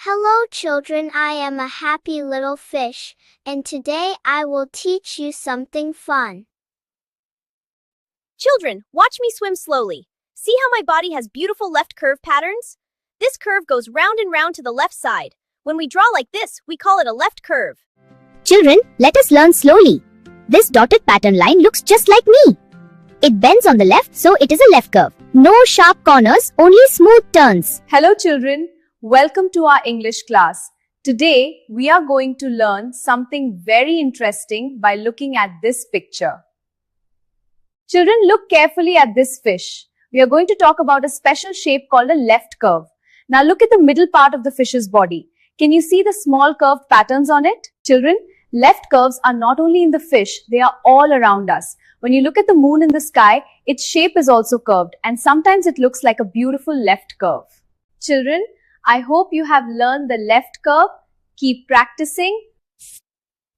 Hello children, I am a happy little fish, and today I will teach you something fun. Children, watch me swim slowly. See how my body has beautiful left curve patterns? This curve goes round and round to the left side. When we draw like this, we call it a left curve. Children, let us learn slowly. This dotted pattern line looks just like me. It bends on the left, so it is a left curve. No sharp corners, only smooth turns. Hello children, welcome to our English class. Today, we are going to learn something very interesting by looking at this picture. Children, look carefully at this fish. We are going to talk about a special shape called a left curve. Now look at the middle part of the fish's body. Can you see the small curved patterns on it? Children, left curves are not only in the fish, they are all around us. When you look at the moon in the sky, its shape is also curved and sometimes it looks like a beautiful left curve. Children, I hope you have learned the left curve. Keep practicing.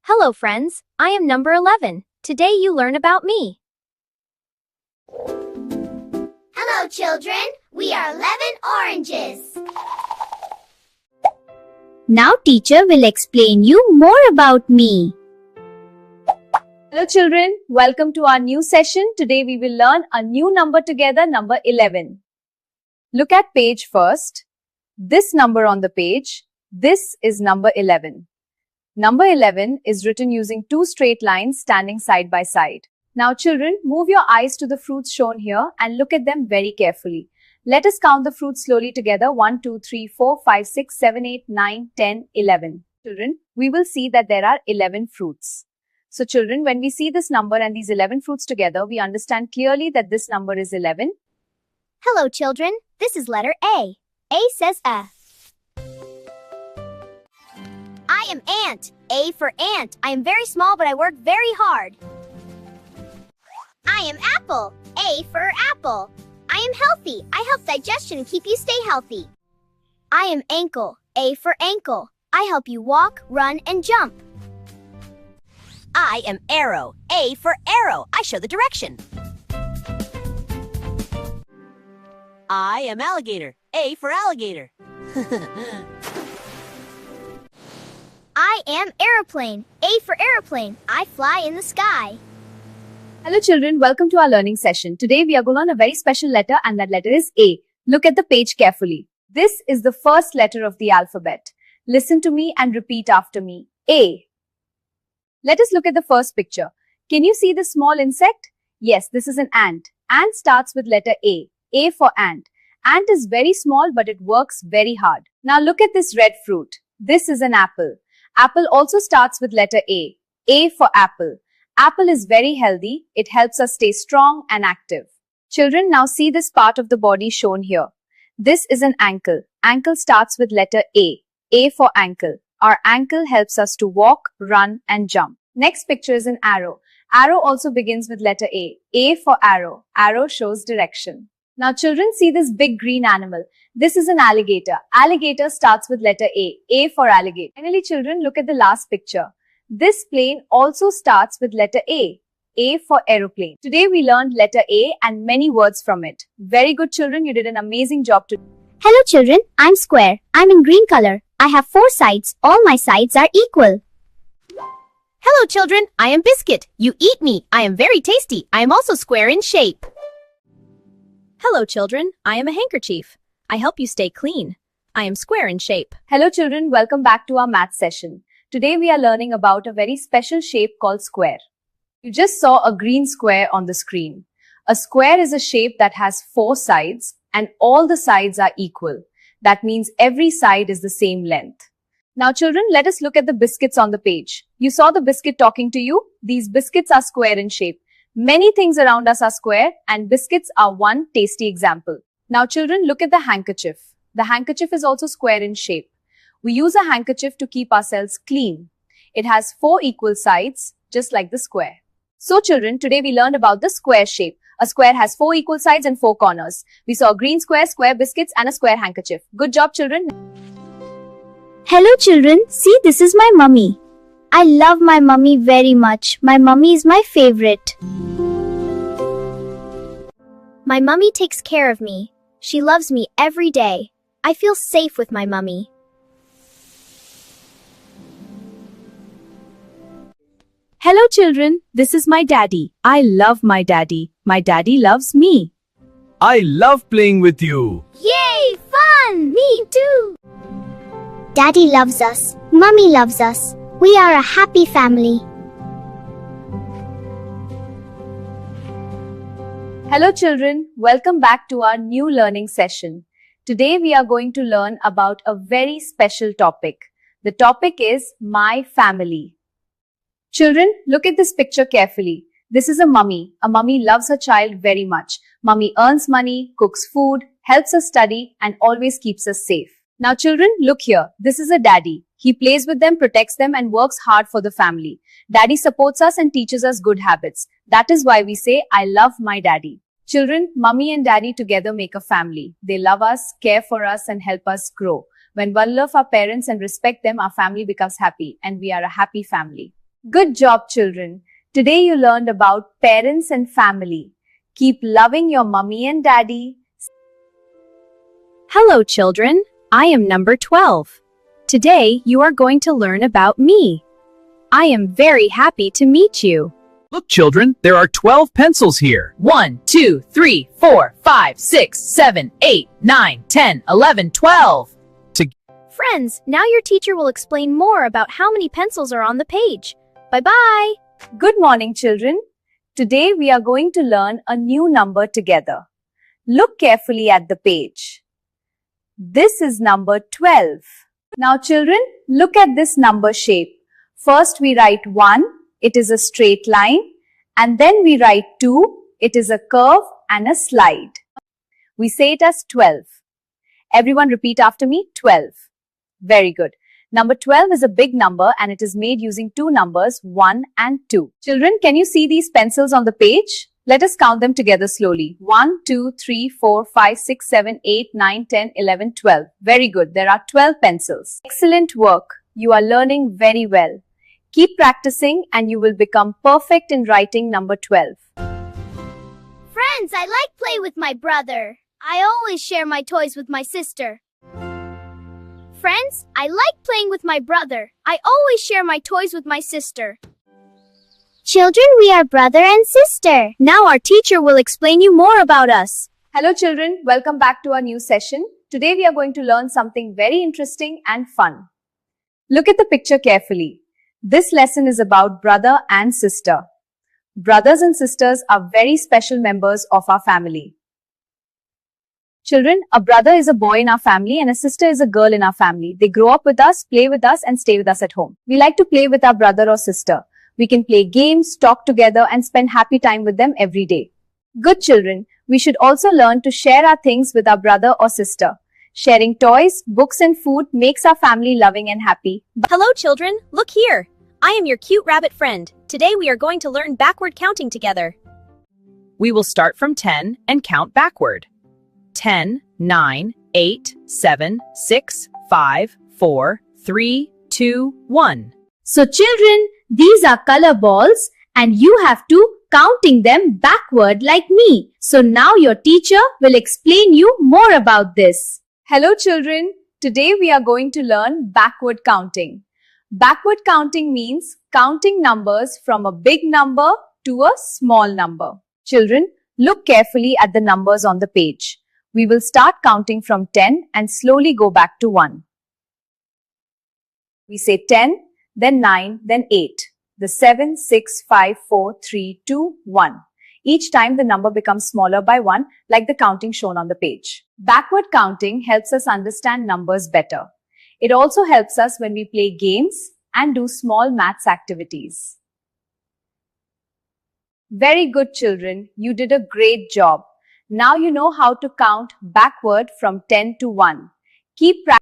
Hello friends, I am number 11. Today you learn about me. Hello children, we are 11 oranges. Now teacher will explain you more about me. Hello children, welcome to our new session. Today we will learn a new number together, number 11. Look at page first. This number on the page, this is number 11. Number 11 is written using two straight lines standing side by side. Now children, move your eyes to the fruits shown here and look at them very carefully. Let us count the fruits slowly together. 1, 2, 3, 4, 5, 6, 7, 8, 9, 10, 11. Children, we will see that there are 11 fruits. So children, when we see this number and these 11 fruits together, we understand clearly that this number is 11. Hello children, this is letter A. A says A. I am ant. A for ant. I am very small, but I work very hard. I am apple. A for apple. I am healthy. I help digestion and keep you stay healthy. I am ankle. A for ankle. I help you walk, run, and jump. I am arrow. A for arrow. I show the direction. I am alligator. A for alligator. I am airplane. A for airplane. I fly in the sky. Hello children, welcome to our learning session. Today we are going to learn a very special letter and that letter is A. Look at the page carefully. This is the first letter of the alphabet. Listen to me and repeat after me. A. Let us look at the first picture. Can you see the small insect? Yes, this is an ant. Ant starts with letter A. A for ant. Ant is very small but it works very hard. Now look at this red fruit. This is an apple. Apple also starts with letter A. A for apple. Apple is very healthy. It helps us stay strong and active. Children, now see this part of the body shown here. This is an ankle. Ankle starts with letter A. A for ankle. Our ankle helps us to walk, run, and jump. Next picture is an arrow. Arrow also begins with letter A. A for arrow. Arrow shows direction. Now children, see this big green animal. This is an alligator. Alligator starts with letter A. A for alligator. Finally children, look at the last picture. This plane also starts with letter A. A for aeroplane. Today we learned letter A and many words from it. Very good children, you did an amazing job today. Hello children, I'm square. I'm in green color. I have 4 sides. All my sides are equal. Hello children, I am biscuit. You eat me. I am very tasty. I am also square in shape. Hello children, I am a handkerchief. I help you stay clean. I am square in shape. Hello children, welcome back to our math session. Today we are learning about a very special shape called square. You just saw a green square on the screen. A square is a shape that has 4 sides and all the sides are equal. That means every side is the same length. Now children, let us look at the biscuits on the page. You saw the biscuit talking to you. These biscuits are square in shape. Many things around us are square and biscuits are one tasty example. Now children, look at the handkerchief. The handkerchief is also square in shape. We use a handkerchief to keep ourselves clean. It has 4 equal sides, just like the square. So children, today we learned about the square shape. A square has 4 equal sides and 4 corners. We saw a green square, square biscuits and a square handkerchief. Good job children. Hello children, see this is my mummy. I love my mummy very much. My mummy is my favorite. My mummy takes care of me. She loves me every day. I feel safe with my mummy. Hello children, this is my daddy. I love my daddy. My daddy loves me. I love playing with you. Yay, fun! Me too! Daddy loves us. Mummy loves us. We are a happy family. Hello children, welcome back to our new learning session. Today we are going to learn about a very special topic. The topic is my family. Children, look at this picture carefully. This is a mummy. A mummy loves her child very much. Mummy earns money, cooks food, helps us study, and always keeps us safe. Now children, look here. This is a daddy. He plays with them, protects them, and works hard for the family. Daddy supports us and teaches us good habits. That is why we say, I love my daddy. Children, mummy and daddy together make a family. They love us, care for us, and help us grow. When we love our parents and respect them, our family becomes happy, and we are a happy family. Good job, children. Today you learned about parents and family. Keep loving your mummy and daddy. Hello children, I am number 12. Today you are going to learn about me. I am very happy to meet you. Look, children, there are 12 pencils here. 1, 2, 3, 4, 5, 6, 7, 8, 9, 10, 11, 12. Friends, now your teacher will explain more about how many pencils are on the page. Bye-bye. Good morning, children. Today we are going to learn a new number together. Look carefully at the page. This is number 12. Now children, look at this number shape. First we write 1, it is a straight line, and then we write 2, it is a curve and a slide. We say it as 12. Everyone repeat after me, 12. Very good. Number 12 is a big number and it is made using two numbers, 1 and 2. Children, can you see these pencils on the page? Let us count them together slowly. 1, 2, 3, 4, 5, 6, 7, 8, 9, 10, 11, 12. Very good. There are 12 pencils. Excellent work. You are learning very well. Keep practicing and you will become perfect in writing number 12. Friends, I like play with my brother. I always share my toys with my sister. Friends, I like playing with my brother. I always share my toys with my sister. Children, we are brother and sister. Now our teacher will explain you more about us. Hello children, welcome back to our new session. Today we are going to learn something very interesting and fun. Look at the picture carefully. This lesson is about brother and sister. Brothers and sisters are very special members of our family. Children, a brother is a boy in our family and a sister is a girl in our family. They grow up with us, play with us, and stay with us at home. We like to play with our brother or sister. We can play games, talk together, and spend happy time with them every day. Good children, we should also learn to share our things with our brother or sister. Sharing toys, books, and food makes our family loving and happy. Hello children, look here. I am your cute rabbit friend. Today we are going to learn backward counting together. We will start from 10 and count backward. 10, 9, 8, 7, 6, 5, 4, 3, 2, 1. So children, these are color balls and you have to counting them backward like me. So now your teacher will explain you more about this. Hello children, today we are going to learn backward counting. Backward counting means counting numbers from a big number to a small number. Children, look carefully at the numbers on the page. We will start counting from 10 and slowly go back to 1. We say 10, then 9, then 8. The 7, 6, 5, 4, 3, 2, 1. Each time the number becomes smaller by 1 like the counting shown on the page. Backward counting helps us understand numbers better. It also helps us when we play games and do small maths activities. Very good children, you did a great job. Now you know how to count backward from 10 to 1. Keep practicing.